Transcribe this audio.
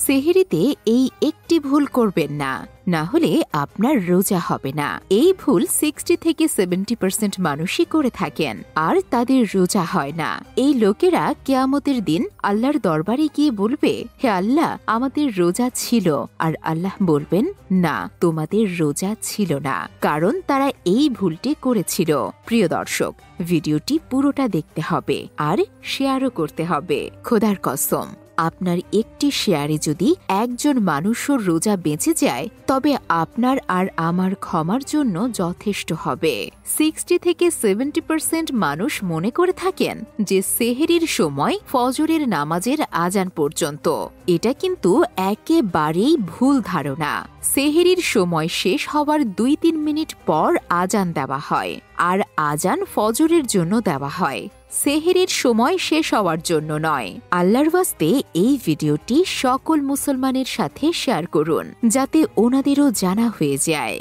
সেহরিতে এই একটি ভুল করবেন না, না হলে আপনার রোজা হবে না। এই ভুল 60 থেকে 70% মানুষই করে থাকেন, আর তাদের রোজা হয় না। এই লোকেরা কিয়ামতের দিন আল্লাহর দরবারে গিয়ে বলবে, হে আল্লাহ, আমাদের রোজা ছিল। আর আল্লাহ বলবেন, না, তোমাদের রোজা ছিল না, কারণ তারা এই ভুলটি করেছিল। প্রিয় দর্শক, ভিডিওটি পুরোটা দেখতে হবে আর শেয়ারও করতে হবে। খোদার কসম, আপনার একটি শেয়ারে যদি একজন মানুষও রোজা বেঁচে যায়, তবে আপনার আর আমার ক্ষমার জন্য যথেষ্ট হবে। 60 থেকে 70% মানুষ মনে করে থাকেন যে সেহরির সময় ফজরের নামাজের আজান পর্যন্ত। এটা কিন্তু একেবারেই ভুল ধারণা। সেহরির সময় শেষ হওয়ার 2-3 মিনিট পর আজান দেওয়া হয়, আর আজান ফজরের জন্য দেওয়া হয়, সেহরির সময় শেষ হওয়ার জন্য নয়। আল্লাহর ওয়াস্তে এই ভিডিওটি সকল মুসলমানের সাথে শেয়ার করুন, যাতে ওনাদেরও জানা হয়ে যায়।